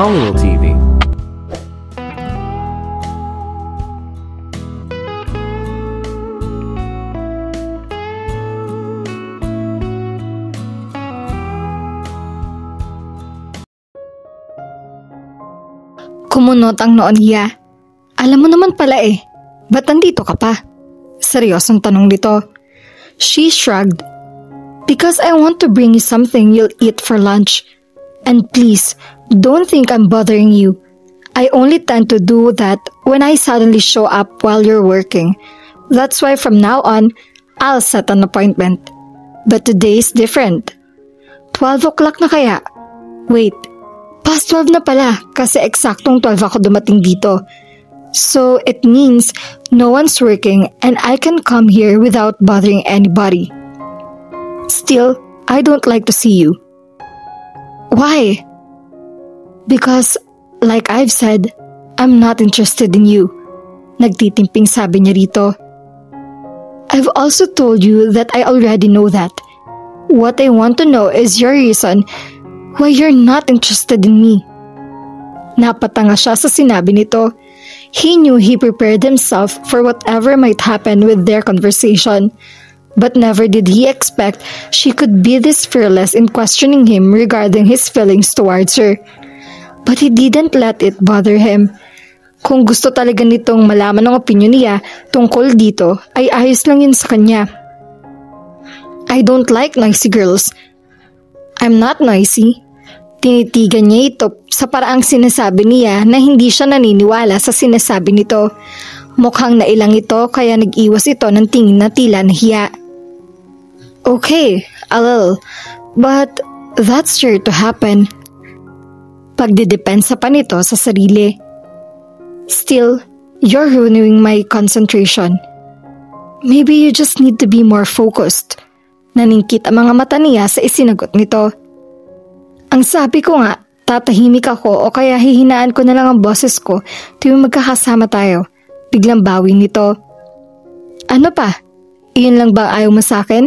Hollywood TV. Kumunot ang noon niya. Alam mo naman pala ba't nandito ka pa? Seryosong tanong nito. She shrugged. Because I want to bring you something you'll eat for lunch. And please, don't think I'm bothering you. I only tend to do that when I suddenly show up while you're working. That's why from now on, I'll set an appointment. But today is different. 12 o'clock na kaya? Wait. Past 12 na pala kasi eksaktong 12 ako dumating dito. So it means no one's working and I can come here without bothering anybody. Still, I don't like to see you. Why? Because, like I've said, I'm not interested in you. Nagtitimping sabi niya rito. I've also told you that I already know that. What I want to know is your reason why you're not interested in me. Napatanga siya sa sinabi nito. He knew he prepared himself for whatever might happen with their conversation. But never did he expect she could be this fearless in questioning him regarding his feelings towards her. But he didn't let it bother him. Kung gusto talaga nitong malaman ng opinion niya tungkol dito, ay ayos lang yun sa kanya. I don't like noisy girls. I'm not noisy. Tinitigan niya ito sa paraang sinasabi niya na hindi siya naniniwala sa sinasabi nito. Mukhang nailang ito kaya nag-iwas ito ng tingin na tila nahiya. Okay, a little, but that's sure to happen. Pagdidepensa pa nito sa sarili. Still, you're ruining my concentration. Maybe you just need to be more focused. Naningkit ang mga mata niya sa isinagot nito. Ang sabi ko nga, tatahimik ako o kaya hihinaan ko na lang ang boses ko tuwing magkakasama tayo. Biglang bawi nito. Ano pa? Iyon lang ba ayaw mo sa akin?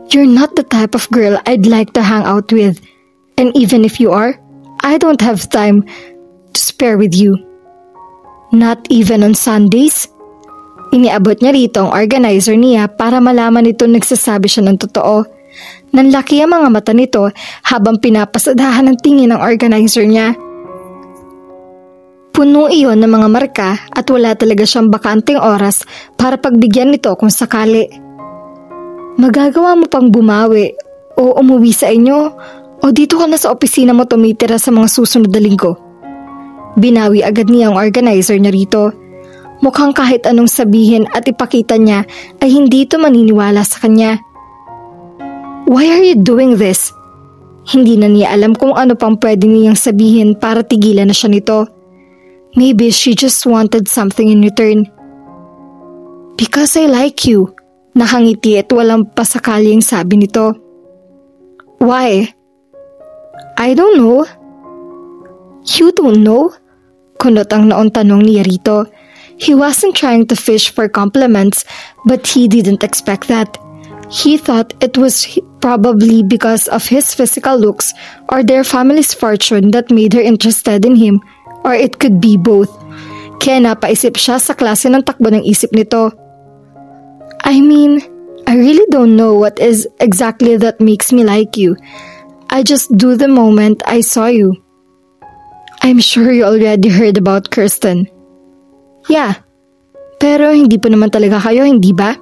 You're not the type of girl I'd like to hang out with. And even if you are, I don't have time to spare with you. Not even on Sundays? Iniabot niya rito ang organizer niya para malaman nito nagsasabi siya ng totoo. Nanlaki ang mga mata nito habang pinapasadahan ng tingin ng organizer niya. Puno iyon ng mga marka at wala talaga siyang bakanting oras para pagbigyan nito kung sakali. Magagawa mo pang bumawi o umuwi sa inyo o dito ka na sa opisina mo tumitira sa mga susunod na linggo. Binawi agad niya ang organizer niya rito. Mukhang kahit anong sabihin at ipakita niya ay hindi ito maniniwala sa kanya. Why are you doing this? Hindi na niya alam kung ano pang pwede niyang sabihin para tigilan na siya nito. Maybe she just wanted something in return. Because I like you. Nakangiti at walang pasakaling sabi nito. Why? I don't know. You don't know? Kunot ang noon tanong niya rito. He wasn't trying to fish for compliments, but he didn't expect that. He thought it was probably because of his physical looks or their family's fortune that made her interested in him, or it could be both. Kaya napaisip siya sa klase ng takbo ng isip nito. I mean, I really don't know what is exactly that makes me like you. I just do the moment I saw you. I'm sure you already heard about Kirsten. Yeah, pero hindi pa naman talaga kayo, hindi ba?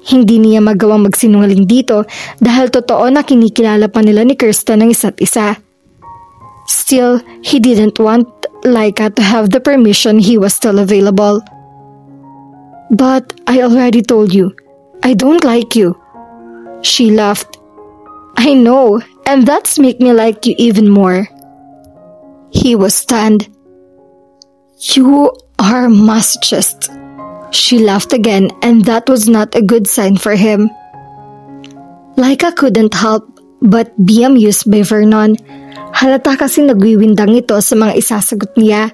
Hindi niya magawang magsinungaling dito dahil totoo na kinikilala pa nila ni Kirsten ng isa't isa. Still, he didn't want Laika to have the permission he was still available. But I already told you, I don't like you. She laughed. I know, and that's make me like you even more. He was stunned. You are masochist. She laughed again, and that was not a good sign for him. Laika couldn't help but be amused by Vernon. Halata kasi nagwiwindang ito sa mga isasagot niya.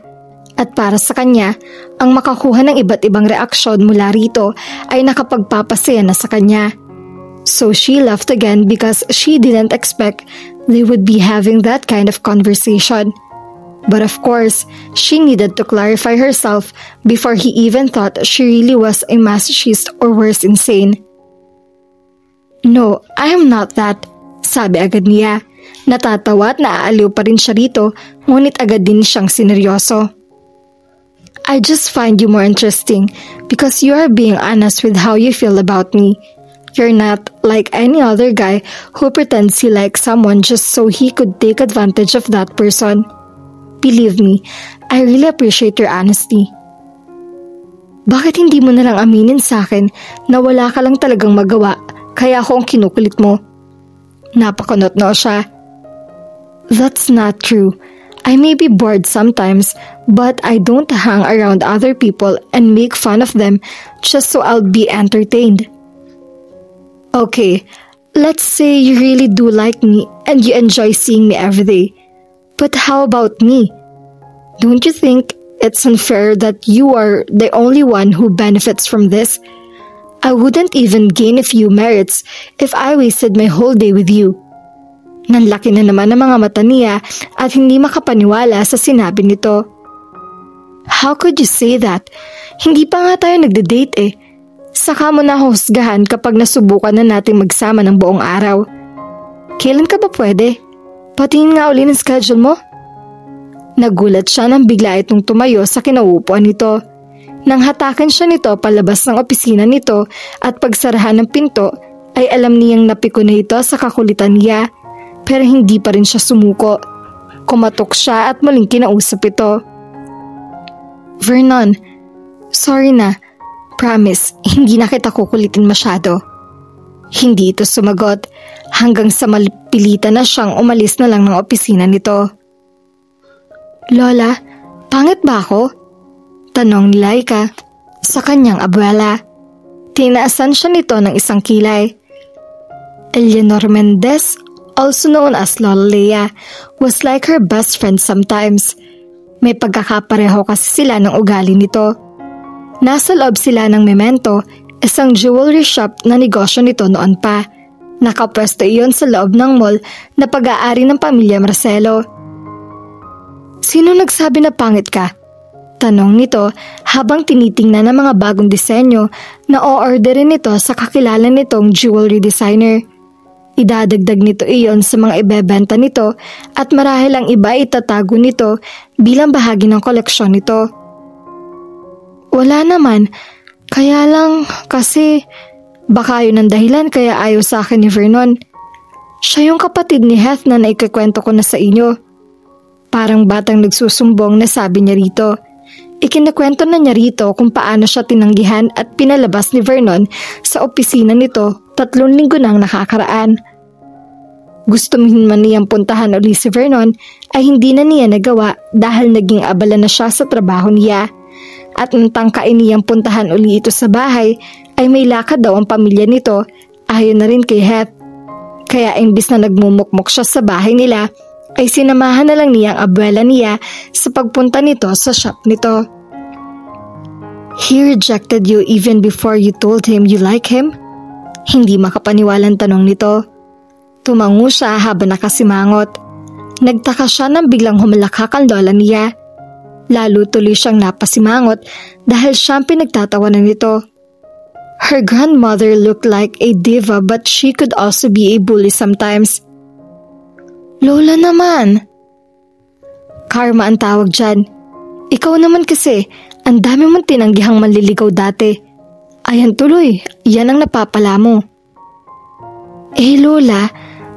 At para sa kanya, ang makakuha ng iba't ibang reaksyon mula rito ay nakapagpapasaya na sa kanya. So she laughed again because she didn't expect they would be having that kind of conversation. But of course, she needed to clarify herself before he even thought she really was a masochist or worse, insane. "No, I am not that," sabi agad niya. Natatawa at naaaliw pa rin siya rito, ngunit agad din siyang sineryoso. "I just find you more interesting because you are being honest with how you feel about me. You're not like any other guy who pretends he likes someone just so he could take advantage of that person. Believe me, I really appreciate your honesty." "Bakit hindi mo nalang aminin sa akin na wala ka lang talagang magawa, kaya ako ang kinukulit mo?" Napakunot-noo siya. "That's not true. I may be bored sometimes, but I don't hang around other people and make fun of them just so I'll be entertained." "Okay, let's say you really do like me and you enjoy seeing me every day. But how about me? Don't you think it's unfair that you are the only one who benefits from this? I wouldn't even gain a few merits if I wasted my whole day with you." Nanlaki na naman ang mga mata niya at hindi makapaniwala sa sinabi nito. "How could you say that? Hindi pa nga tayo nagde-date eh. Saka mo na husgahan kapag nasubukan na natin magsama ng buong araw. Kailan ka ba pwede? Patingin nga uli ng schedule mo." Nagulat siya nang bigla itong tumayo sa kinauupuan nito. Nang hatakan siya nito palabas ng opisina nito at pagsarahan ng pinto ay alam niyang napiko na ito sa kakulitan niya, pero hindi pa rin siya sumuko. Kumatok siya at muling kinausap ito. "Vernon, sorry na. Promise, hindi na kita kukulitin masyado." Hindi ito sumagot hanggang sa malipilitan na siyang umalis na lang ng opisina nito. "Lola, pangit ba ako?" tanong ni Laika sa kanyang abuela. Tinaasan siya nito ng isang kilay. Eleanor Mendez, also known as Lola Leia, was like her best friend sometimes. May pagkakapareho kasi sila ng ugali nito. Nasa loob sila ng Memento, isang jewelry shop na negosyo nito noon pa. Nakapwesto iyon sa loob ng mall na pag-aari ng pamilya Marcelo. "Sino nagsabi na pangit ka?" tanong nito habang tinitingnan ng mga bagong disenyo na o-orderin nito sa kakilala nitong jewelry designer. Idadagdag nito iyon sa mga ibebenta nito at marahil ang iba itatago nito bilang bahagi ng koleksyon nito. "Wala naman, kaya lang kasi baka yun ang dahilan kaya ayaw sa akin ni Vernon. Siya yung kapatid ni Heath na naikakwento ko na sa inyo." Parang batang nagsusumbong na sabi niya rito. Ikinakwento na niya rito kung paano siya tinanggihan at pinalabas ni Vernon sa opisina nito 3 linggo nang nakakaraan. Gusto man niyang puntahan uli si Vernon ay hindi na niya nagawa dahil naging abala na siya sa trabaho niya. At nang tangkain niyang puntahan uli ito sa bahay ay may lakad daw ang pamilya nito ayon na rin kay Heath. Kaya imbis na nagmumukmok siya sa bahay nila ay sinamahan na lang niya ang abuela niya sa pagpunta nito sa shop nito. "He rejected you even before you told him you like him?" Hindi makapaniwalang tanong nito. Tumango siya habang nakasimangot. Nagtaka siya nang biglang humalakhak ang lola niya. Lalo tuloy siyang napasimangot dahil siyang pinagtatawanan nito. Her grandmother looked like a diva but she could also be a bully sometimes. "Lola naman!" "Karma ang tawag dyan. Ikaw naman kasi, ang dami mong tinanggihang manliligaw dati. Ayan tuloy, yan ang napapala mo." "Eh Lola,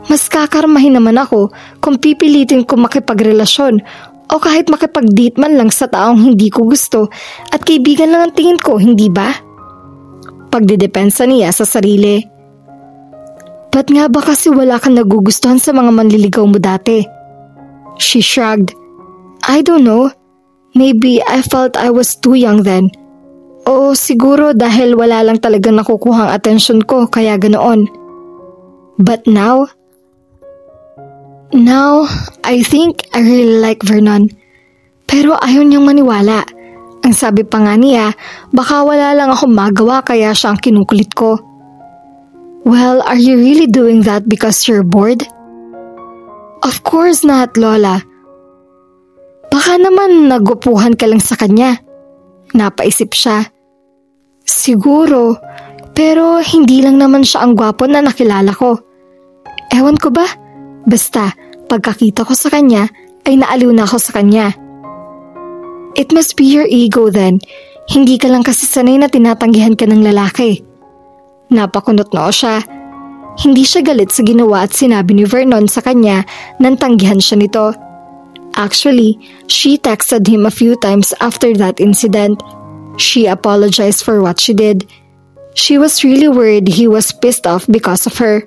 mas kakarmahin naman ako kung pipilitin ko makipagrelasyon o kahit makipag-date man lang sa taong hindi ko gusto at kaibigan lang ang tingin ko, hindi ba?" Pagdidepensa niya sa sarili. "Ba't nga ba kasi wala kang nagugustuhan sa mga manliligaw mo dati?" She shrugged. "I don't know. Maybe I felt I was too young then. O siguro dahil wala lang talagang nakukuhang atensyon ko kaya ganoon. But now, I think I really like Vernon. Pero ayaw niyang maniwala. Ang sabi pa nga niya, baka wala lang ako magawa kaya siya ang kinukulit ko." "Well, are you really doing that because you're bored?" Of course not, Lola. Baka naman nagupuhan ka lang sa kanya. Napaisip siya. Siguro, pero hindi lang naman siya ang gwapo na nakilala ko. Ewan ko ba? Basta, pagkakita ko sa kanya, ay naaliw na ako sa kanya. It must be your ego then. Hindi ka lang kasi sanay na tinatanggihan ka ng lalaki. Napakunot noo siya. Hindi siya galit sa ginawa at sinabi ni Vernon sa kanya nang tanggihan siya nito. Actually, she texted him a few times after that incident. She apologized for what she did. She was really worried he was pissed off because of her.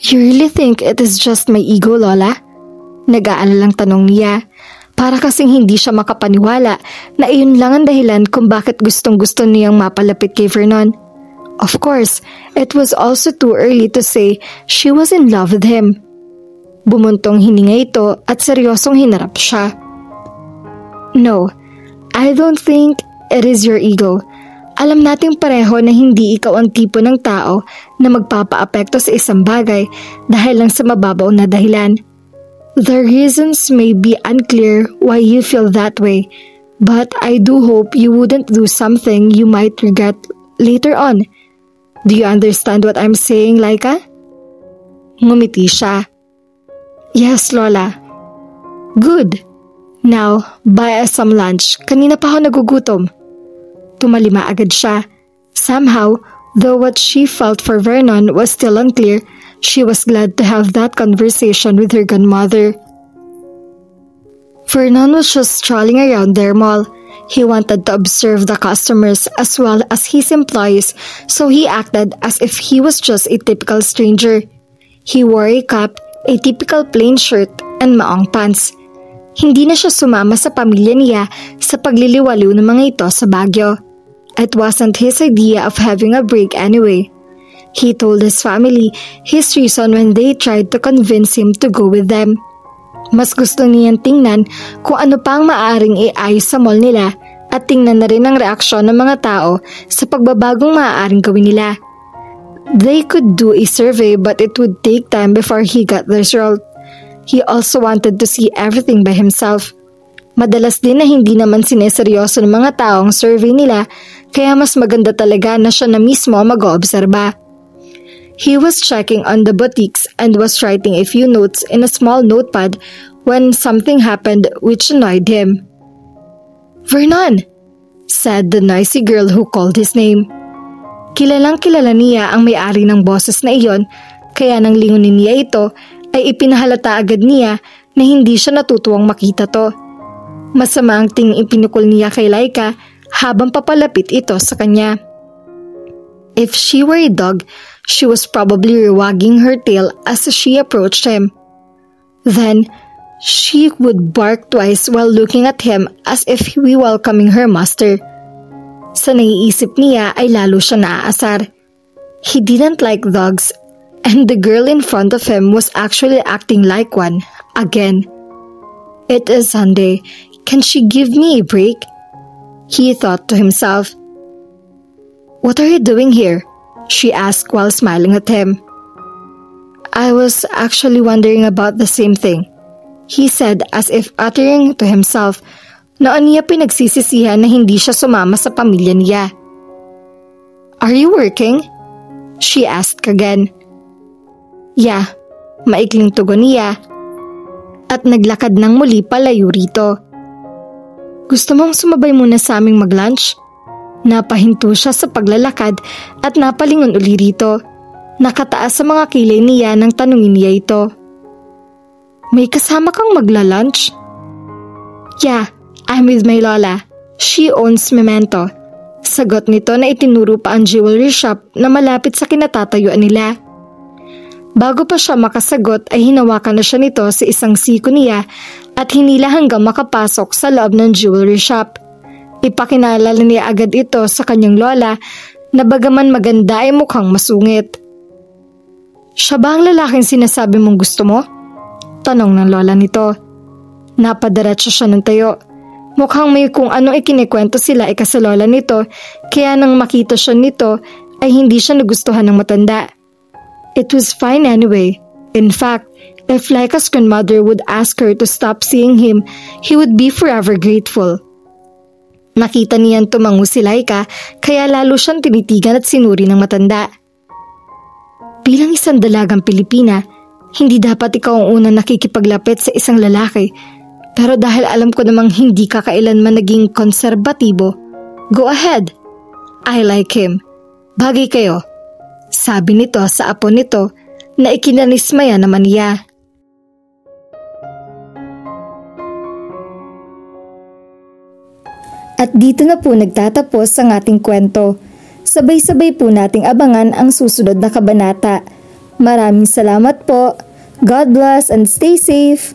You really think it is just my ego, Lola? Nag-aalalang tanong niya. Para kasing hindi siya makapaniwala na iyon lang ang dahilan kung bakit gustong-gusto niyang mapalapit kay Vernon. Of course, it was also too early to say she was in love with him. Bumuntong hininga ito at seryosong hinarap siya. No, I don't think it is your ego. Alam nating pareho na hindi ikaw ang tipo ng tao na magpapaapekto sa isang bagay dahil lang sa mababaw na dahilan. The reasons may be unclear why you feel that way, but I do hope you wouldn't do something you might regret later on. Do you understand what I'm saying, Laika? Ngumiti siya. Yes, Lola. Good. Now, buy us some lunch. Kanina pa ako nagugutom. Tumalima agad siya. Somehow, though what she felt for Vernon was still unclear, she was glad to have that conversation with her grandmother. Vernon was just strolling around their mall. He wanted to observe the customers as well as his employees, so he acted as if he was just a typical stranger. He wore a cap, a typical plain shirt, and maong pants. Hindi na siya sumama sa pamilya niya sa pagliliwaliw ng mga ito sa Baguio. It wasn't his idea of having a break anyway. He told his family his reason when they tried to convince him to go with them. Mas gusto niyang tingnan kung ano pang maaaring iayos sa mall nila at tingnan na rin ang reaksyon ng mga tao sa pagbabagong maaaring gawin nila. They could do a survey but it would take time before he got the result. He also wanted to see everything by himself. Madalas din na hindi naman sineseryoso ng mga tao ang survey nila kaya mas maganda talaga na siya na mismo mag-oobserba. He was checking on the boutiques and was writing a few notes in a small notepad when something happened which annoyed him. Vernon, said the noisy girl who called his name. Kilalang kilala niya ang may-ari ng boses na iyon kaya nang lingunin niya ito ay ipinahalata agad niya na hindi siya natutuwang makita to. Masama ang tingin ipinukol niya kay Laika habang papalapit ito sa kanya. If she were a dog, she was probably wagging her tail as she approached him. Then, she would bark twice while looking at him as if he were welcoming her master. Sa naiisip niya ay lalo siya naaasar. He didn't like dogs, and the girl in front of him was actually acting like one, again. It is Sunday. Can she give me a break? He thought to himself. What are you doing here? She asked while smiling at him. I was actually wondering about the same thing, he said as if uttering to himself. Noon niya pinagsisisihan na hindi siya sumama sa pamilya niya. Are you working? She asked again. Yeah, maikling tugon niya at naglakad ng muli palayo rito. Gusto mong sumabay muna sa aming mag-lunch? Napahinto siya sa paglalakad at napalingon uli rito. Nakataas sa mga kilay niya nang tanungin niya ito. May kasama kang magla-lunch? Yeah, I'm with my lola. She owns Memento. Sagot nito na itinuro pa ang jewelry shop na malapit sa kinatatayuan nila. Bago pa siya makasagot ay hinawakan na siya nito sa isang siko niya at hinila hanggang makapasok sa loob ng jewelry shop. Ipakilala niya agad ito sa kanyang lola na bagaman maganda ay mukhang masungit. Siya ba ang lalaking sinasabi mong gusto mo? Tanong ng lola nito. Napadiretso siya ng tayo. Mukhang may kung anong ikinikwento sila sa lola nito kaya nang makita siya nito ay hindi siya nagustuhan ng matanda. It was fine anyway. In fact, If Laika's grandmother would ask her to stop seeing him, he would be forever grateful. Nakita niyan tumango si Laika kaya lalo siyang tinitigan at sinuri ng matanda. Bilang isang dalagang Pilipina, hindi dapat ikaw ang unang nakikipaglapit sa isang lalaki. Pero dahil alam ko namang hindi ka kailanman naging konserbatibo, go ahead. I like him. Bagay kayo. Sabi nito sa apo nito na ikinanismaya naman niya. At dito na po nagtatapos ang ating kwento. Sabay-sabay po nating abangan ang susunod na kabanata. Maraming salamat po. God bless and stay safe.